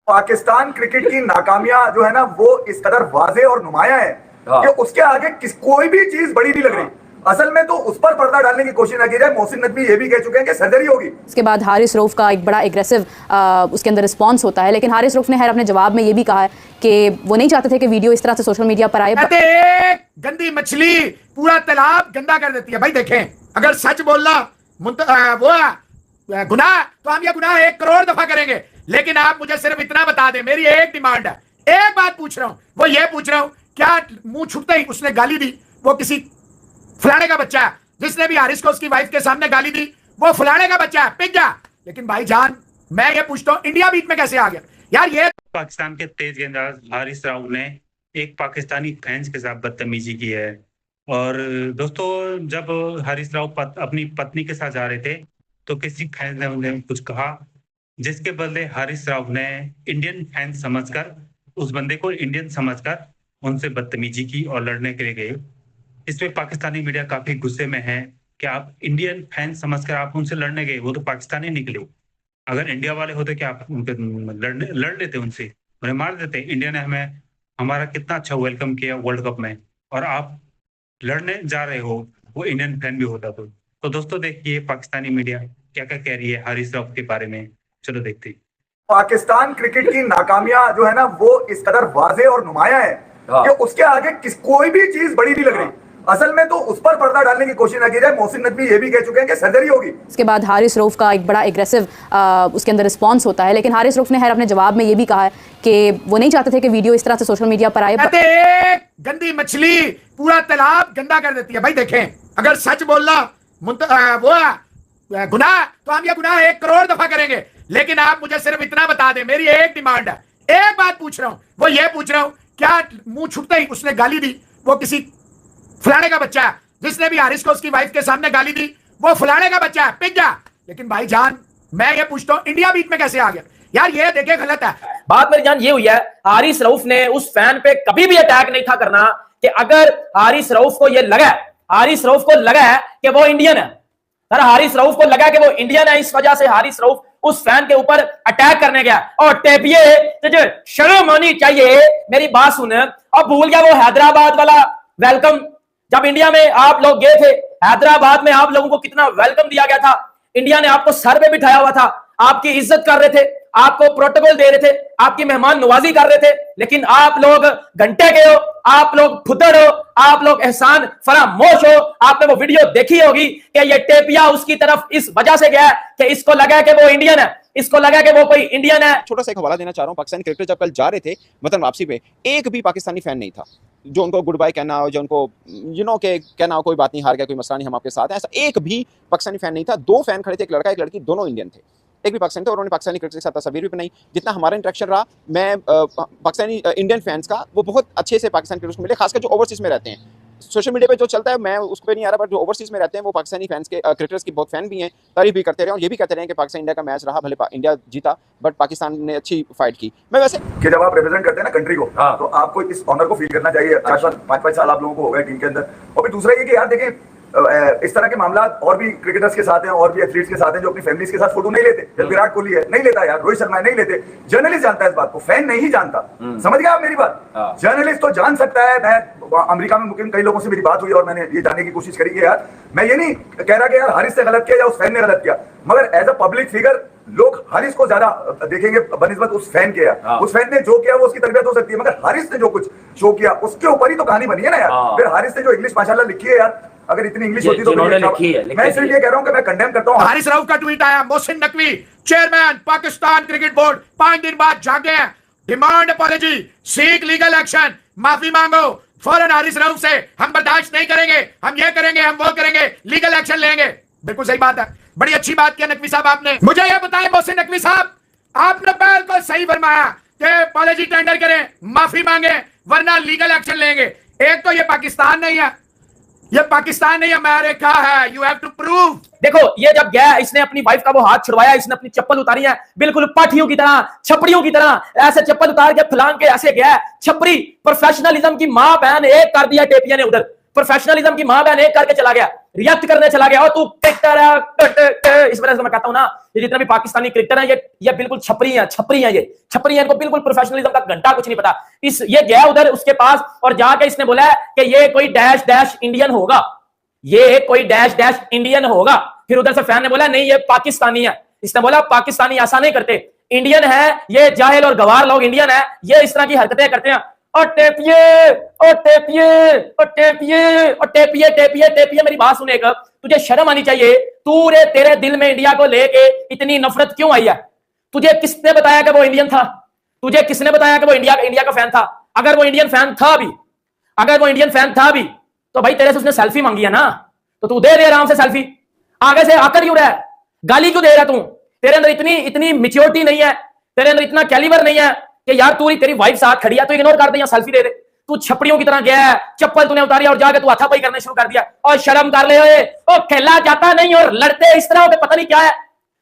Pakistan cricket की नाकामियां जो है ना वो इस कदर वाजे और नुमाया है कि उसके आगे कोई भी चीज बड़ी नहीं लग रही। असल में तो उस पर पर्दा डालने की कोशिश ना की जाए। मोहसिन नकवी ये भी कह चुके हैं कि सर्जरी होगी। इसके बाद हारिस रऊफ का एक बड़ा एग्रेसिव उसके अंदर रिस्पांस होता है, लेकिन हारिस रऊफ ने खैर अपने जवाब में ये भी कहा है कि वो नहीं चाहते थे कि वीडियो इस तरह से सोशल मीडिया पर आए। एक गंदी मछली पूरा तालाब गंदा कर देती है। भाई देखें, अगर सच बोलना वो गुनाह तो हम ये गुनाह 1 करोड़ दफा करेंगे, लेकिन आप मुझे सिर्फ इतना बता दें। मेरी एक डिमांड है, एक बात पूछ रहा हूं, वो ये पूछ रहा हूं, क्या मुंह छुपते ही उसने गाली दी? वो किसी फलाने का बच्चा है, जिसने भी हारिस को उसकी वाइफ के सामने गाली दी, वो फलाने का बच्चा है, पिट जा। लेकिन भाईजान मैं ये पूछता हूं, इंडिया बीच में कैसे आ गया यार? ये पाकिस्तान के तेज गेंदबाज हारिस राव ने एक पाकिस्तानी फैंस के साथ बदतमीजी की है। और दोस्तों, जब हारिस राव अपनी पत्नी के साथ जा रहे थे तो किसी फैंस ने उन्हें कुछ कहा, जिसके बदले हारिस राव ने इंडियन फैंस समझकर, उस बंदे को इंडियन समझकर उनसे बदतमीजी की और लड़ने के लिए गए। इसमें पाकिस्तानी मीडिया काफी गुस्से में है कि आप इंडियन फैंस समझकर आप उनसे लड़ने गए, वो तो पाकिस्तानी निकले। अगर इंडिया वाले होते क्या आप उनके लड़ लेते, उनसे उन्हें मार देते? इंडिया ने हमारा कितना अच्छा वेलकम किया वर्ल्ड कप में, और आप लड़ने जा रहे हो, वो इंडियन फैन भी होता तो दोस्तों देखिए पाकिस्तानी मीडिया क्या क्या कह रही है हारिस राव के बारे में। चलो देखते हैं। पाकिस्तान क्रिकेट की नाकामियां जो है ना वो इस कदर वाजे और नुमाया है कि उसके आगे कोई भी चीज बड़ी नहीं लग रही। असल में तो उस पर पर्दा डालने की कोशिश ना की जाए। मोहसिन नकवी ये भी कह चुके हैं कि सर्जरी होगी। इसके बाद हारिस रऊफ का एक बड़ा एग्रेसिव उसके अंदर रिस्पांस होता है, लेकिन हारिस रऊफ ने खैर अपने जवाब में ये भी कहा है कि वो नहीं चाहते थे कि वीडियो इस तरह से सोशल मीडिया पर आए। एक गंदी मछली पूरा तालाब गंदा कर देती है। भाई देखें, अगर सच बोलना वो गुनाह तो हम ये गुनाह 1 करोड़ दफा करेंगे, लेकिन आप मुझे सिर्फ इतना बता दें। मेरी एक डिमांड है, एक बात पूछ रहा हूं, वो ये पूछ रहा हूं, क्या मुंह छुपते ही उसने गाली दी? वो किसी फलाने का बच्चा है, जिसने भी हारिस को उसकी वाइफ के सामने गाली दी, वो फलाने का बच्चा है, पिट जा। लेकिन भाईजान मैं ये पूछता हूं, इंडिया बीच में कैसे आ गया यार? ये देखे गलत है। बात मेरी जान ये हुई है, हारिस रऊफ ने उस फैन पे कभी भी अटैक नहीं था करना कि अगर हारिस रऊफ को ये लगा, हारिस रऊफ को लगा है कि वो इंडियन है, सर हारिस रऊफ को लगा कि वो इंडियन है, इस वजह से हारिस रऊफ उस फैन के ऊपर अटैक करने गया। और टेपिए तुझे शर्म आनी चाहिए, मेरी बात सुन। अब भूल गया वो हैदराबाद वाला वेलकम, जब इंडिया में आप लोग गए थे, हैदराबाद में आप लोगों को कितना वेलकम दिया गया था। इंडिया ने आपको सर पे बिठाया हुआ था, आपकी इज्जत कर रहे थे, आपको प्रोटोकॉल दे रहे थे, आपकी मेहमान नवाजी कर रहे थे। लेकिन आप लोग घंटे गए हो, आप लोग फुदड़ हो, आप लोग एहसान फरामोश हो। आपने वो वीडियो देखी होगी कि ये टेपिया उसकी तरफ इस वजह से गया कि इसको लगा कि वो इंडियन है, इसको लगा कि वो कोई इंडियन है। छोटा सा एक हवाला देना चाह रहा हूं, पाकिस्तानी क्रिकेटर जब कल जा रहे थे वतन वापसी पे, एक भी पाकिस्तानी फैन नहीं था जो उनको गुड बाय कहना हो, जो उनको के कहना हो कोई बात नहीं, हार गया, कोई मसला नहीं, हम आपके साथ हैं, ऐसा एक भी पाकिस्तानी फैन नहीं था। 2 फैन खड़े थे, एक लड़का एक लड़की, दोनों इंडियन थे, एक भी पाकिस्तानी थे। और उन्होंने पाकिस्तानी क्रिकेट के साथ तस्वीर भी बनाई। जितना हमारा इंटरेक्शन रहा, मैं पाकिस्तानी इंडियन फैंस का वो बहुत अच्छे से पाकिस्तानी क्रिकेट को मिले, खासकर जो ओवरसीज में रहते हैं। सोशल मीडिया पे जो चलता है मैं उस पर नहीं आ रहा, बट जो ओवरसीज में रहते हैं वो पाकिस्तानी फैंस के क्रिकेटर्स की बहुत फैन भी हैं, तारीफ भी करते रहे और ये भी कहते रहे कि पाकिस्तान इंडिया का मैच रहा, भले इंडिया जीता बट पाकिस्तान ने अच्छी फाइट की। मैं वैसे कि जब आप रिप्रेजेंट करते हैं ना कंट्री को, तो आपको इस ऑनर को फील करना चाहिए। 4-5 साल आप लोगों को हो गए टीम के अंदर। और फिर दूसरा ये कि यार देखें, इस तरह के मामला और भी क्रिकेटर्स के साथ हैं और भी एथलीट्स के साथ हैं जो अपनी फैमिलीज के साथ फोटो नहीं लेते। जब विराट कोहली है नहीं लेता यार, रोहित शर्मा नहीं लेते, जर्नलिस्ट जानता है इस बात को, फैन नहीं जानता। समझ गया आप मेरी बात? जर्नलिस्ट तो जान सकता है। मैं अमेरिका में मुकिम कई लोगों से मेरी बात हुई और मैंने ये जानने की कोशिश करी कि यार मैं ये नहीं कह रहा कि यार हारिस ने गलत किया या उस फैन ने गलत किया, मगर एज अ पब्लिक फिगर लोग हारिस को ज्यादा देखेंगे बनिस्बत उस फैन के। यार उस फैन ने जो किया वो उसकी तरबियत हो सकती है, मगर हारिस ने जो कुछ शो किया उसके ऊपर ही तो कहानी बनी है ना यार। फिर हारिस ने जो इंग्लिश माशाल्लाह लिखी है यार, अगर इतनी इंग्लिश होती तो मैं सिर्फ ये कह रहा हूं कि मैं कंडेम करता हूं। हारिस राव का ट्वीट आया, Mohsin Naqvi chairman Pakistan cricket board 5 दिन बाद जागे हैं, demand apology, seek legal action, माफी मांगो फौरन हारिस राव से, हम बर्दाश्त नहीं करेंगे, हम ये करेंगे, हम वो करेंगे, लीगल एक्शन लेंगे। बिल्कुल सही बात है, बड़ी अच्छी बात किया नकवी साहब आपने। मुझे ये बताएं मोहसिन नकवी साहब, आपने बिल्कुल सही फरमाया कि अपॉलजी टेंडर करें, माफी मांगे, वरना लीगल एक्शन लेंगे। एक तो ये पाकिस्तान नहीं है, ये पाकिस्तान नहीं अमेरिका है, यू हैव टू प्रूव। देखो ये जब गया, इसने अपनी वाइफ का वो हाथ छुड़वाया, इसने अपनी चप्पल उतारी है, बिल्कुल पाठियों की तरह, छपड़ियों की तरह, ऐसे चप्पल उतार के फलांग के ऐसे गया। छपरी प्रोफेशनलिज्म की मां बहन एक कर दिया टेपिया ने उधर, प्रोफेशनलिज्म की मां बहन एक करके चला गया, रिएक्ट करने चला गया। और तू क्रिकेटर है, इस वजह से मैं कहता हूं ना, ये जितने भी पाकिस्तानी क्रिकेटर हैं ये बिल्कुल छपरी हैं, इनको बिल्कुल प्रोफेशनलिज्म का घंटा कुछ नहीं पता। ये गया उधर उसके पास और जाके इसने बोला है कि ये कोई डैश डैश इंडियन होगा, ये कोई डैश डैश इंडियन होगा। फिर उधर से फैन ने बोला नहीं ये पाकिस्तानी है। इसने बोला पाकिस्तानी ऐसा नहीं करते, इंडियन है, ये जाहिल और गवार लोग इंडियन है, ये इस तरह की हरकतें करते हैं। और टेपिए मेरी बात सुने, तुझे शर्म आनी चाहिए। तेरे दिल में इंडिया को लेके इतनी नफरत क्यों आई है? तुझे किसने बताया कि वो इंडियन था? तुझे किसने बताया कि वो इंडिया का फैन था? अगर वो इंडियन फैन था भी तो भाई तेरे से उसने सेल्फी मांगी है ना, तो तू दे आराम से सेल्फी। आगे से आकर क्यों रहा है, गाली क्यों दे रहा तू? तेरे अंदर इतनी मैच्योरिटी नहीं है, तेरे अंदर इतना कैलिबर नहीं है कि यार तेरी वाइफ साथ खड़ी है तो इग्नोर कर दे या सेल्फी दे दे। तू छपड़ियों की तरह गया है, चप्पल तूने उतारी और जाके तू हाथापाई करने शुरू कर दिया। और शर्म कर ले, ओ खेला जाता नहीं और लड़ते इस तरह होते, पता नहीं क्या है।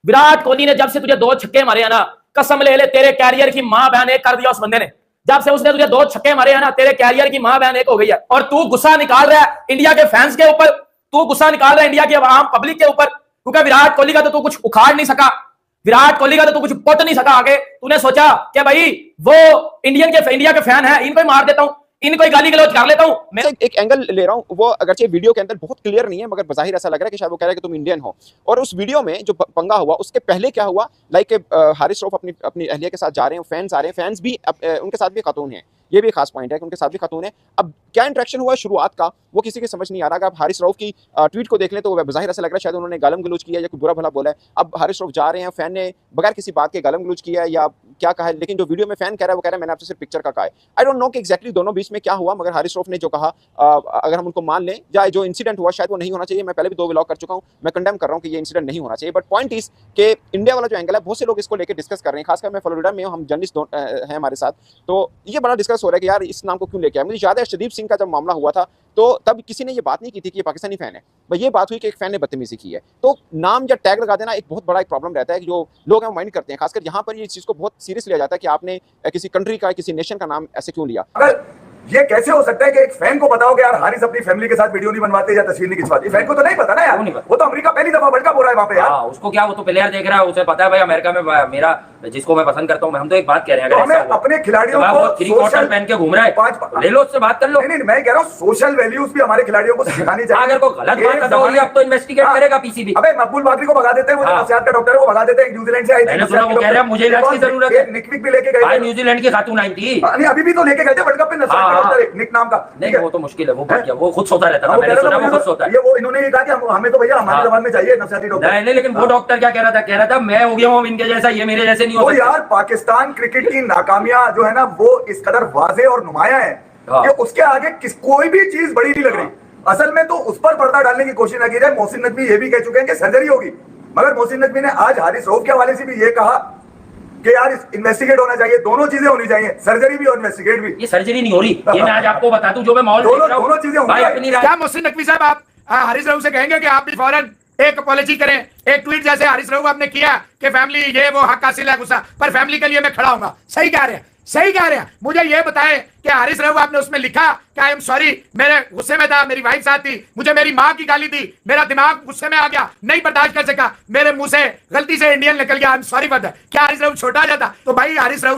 विराट कोहली ने जब से तुझे 2 छक्के मारे हैं ना, कसम ले ले तेरे कैरियर की मां बहन एक कर दिया उस बंदे ने। जब से उसने तुझे 2 छक्के मारे हैं ना, तेरे कैरियर की मां बहन एक हो गई है। और तू गुस्सा निकाल रहा है इंडिया के फैंस के ऊपर, तू गुस्सा निकाल रहा है इंडिया की आम पब्लिक के ऊपर, क्योंकि विराट कोहली का तो तू कुछ उखाड़ नहीं सका, विराट कोहली का तो तू कुछ पुट नहीं सका आगे। तूने सोचा कि भाई वो इंडिया के फैन है, इनको ही मार देता हूं, इनको ही गाली गलौज कर लेता हूं। मैं एक एंगल ले रहा हूं, वो अगरचे वीडियो के अंदर बहुत क्लियर नहीं है, मगर बज़ाहिर ऐसा लग रहा है कि शायद वो कह रहा है कि तुम इंडियन हो। और उस वीडियो में जो पंगा हुआ उसके पहले क्या हुआ, लाइक हारिस रऊफ अपनी अहलिया के साथ जा रहे हैं, फैंस आ रहे हैं, फैंस भी उनके साथ भी खातून है, ये भी खास पॉइंट है कि उनके साथ भी खातून है। अब क्या इंटरेक्शन हुआ शुरुआत का वो किसी की समझ नहीं आ रहा। अगर आप हारिस रऊफ की ट्वीट को देख लें तो बज़ाहिर ऐसा लग रहा है शायद उन्होंने गालम गलूज किया या कोई बुरा भला बोला है। अब हारिस रऊफ जा रहे हैं, फैन ने बगैर किसी बात के गालम गलूज किया है या क्या कहा है, लेकिन जो वीडियो में फैन कह रहा है वो कह रहा है मैंने आपसे सिर्फ पिक्चर का कहा है। आई डोंट नो कि एग्जैक्टली दोनों बीच में क्या हुआ, मगर हारिस रऊफ ने जो कहा अगर हम उनको मान लें या जो इंसिडेंट हुआ शायद वो नहीं होना चाहिए। मैं पहले भी 2 व्लॉग कर चुका हूँ, मैं कंडेम कर रहा हूँ कि ये इंसिडेंट नहीं होना चाहिए। बट पॉइंट इज कि इंडिया वाला जो एंगल है बहुत से लोग इसको लेकर डिस्कस कर रहे हैं, खासकर मैं फ्लोरिडा में हूँ, हम जर्नलिस्ट हैं हमारे साथ, तो ये बड़ा डिस्कस हो रहा है कि यार इस नाम को क्यों लेके आया। मुझे याद है शदीप सिंह का जब मामला हुआ था तो तब किसी ने ये बात नहीं की थी कि ये पाकिस्तानी फैन है, भाई ये बात हुई कि एक फैन ने बदतमीजी की है। तो नाम या टैग लगा देना एक बहुत बड़ा एक प्रॉब्लम रहता है कि जो लोग हैं वो माइंड करते हैं, खासकर यहाँ पर ये चीज़ को बहुत सीरियस लिया जाता है कि आपने किसी कंट्री का किसी नेशन का नाम ऐसे क्यों लिया। अगर ये कैसे हो सकता है कि एक फैन को बताओ कि यार हारिस अपनी फैमिली के साथ वीडियो नहीं बनवाते या तस्वीर नहीं खिंचवाते? फैन को तो नहीं पता ना यार, वो तो अमेरिका पहली दफा वर्ल्ड कप हो रहा है वहां पे यार। उसको क्या, वो तो प्लेयर देख रहा है, उसे पता है भाई अमेरिका में मेरा जिसको मैं पसंद करता हूं। हम तो एक बात कह रहे हैं, तो हमें अपने खिलाड़ियों को 3 क्वार्टर पहन के घूम रहा है, ले लो उससे बात कर लो। नहीं, मैं कह रहा हूं सोशल वैल्यूज भी हमारे खिलाड़ियों को सिखानी चाहिए। अगर कोई गलत बात करता होगा अब तो इन्वेस्टिगेट करेगा पीसीबी। अबे मकबूल बाकरी को भगा देते हैं, वो नफसियात का डॉक्टर है वो भगा देते हैं, न्यूजीलैंड से आई थी। मैंने सुना वो कह रहा है मुझे इलाज की जरूरत है, निक भी लेके गए, न्यूजीलैंड की खातून आई थी। नहीं अभी भी तो लेके गए थे वर्ल्ड कप में, नफसियात का डॉक्टर निक नाम का। नहीं वो तो मुश्किल है, वो खुद सोता रहता था, मैंने सुना वो खुद सोता है। ये वो इन्होंने ये कहा कि हमें तो भैया हमारे जमाने में चाहिए नफसियाती डॉक्टर। नहीं लेकिन वो डॉक्टर क्या कह रहा था मैं हो गया हूं इनके जैसा, ये मेरे जैसे नहीं हो सकता। यार पाकिस्तान क्रिकेट की नाकामियां जो है ना वो इस कदर वाज़ेह और नुमाया है कि उसके आगे कोई भी चीज बड़ी नहीं लग रही। असल में तो उस पर पर्दा डालने की कोशिश न की जाए। मोहसिन नकवी ये भी कह चुके हैं कि सर्जरी होगी, मगर मोहसिन नकवी ने आज हारिस रऊफ के हवाले से भी ये कहा कि यार इन्वेस्टिगेट होना चाहिए, दोनों चीजें होनी चाहिए, सर्जरी भी और इन्वेस्टिगेट भी। ये सर्जरी नहीं हो रही, ये मैं आज आपको बता दूं, जो मैं माहौल दोनों चीजें होनी चाहिए। क्या मोहसिन नकवी साहब आप हारिस रऊफ से कहेंगे कि आप भी फौरन एक अपॉलॉजी करें, एक ट्वीट जैसे हारिस रऊफ आपने किया कि फैमिली ये वो हक हासिल है गुस्सा, पर फैमिली के लिए मैं खड़ा हूंगा। सही कह रहे हैं, सही कह रहे हैं। मुझे ये बताएं कि हारिस रऊफ आपने उसमें लिखा कि आई एम सॉरी, मेरे गुस्से में था, मेरी वाइफ साथ थी, मुझे मेरी माँ की गाली दी, मेरा दिमाग गुस्से में आ गया, नहीं बर्दाश्त कर सका, मेरे मुंह से गलती से इंडियन निकल गया, I am sorry for that. क्या हारिस रऊफ छोटा जाता? तो भाई हारिस रऊफ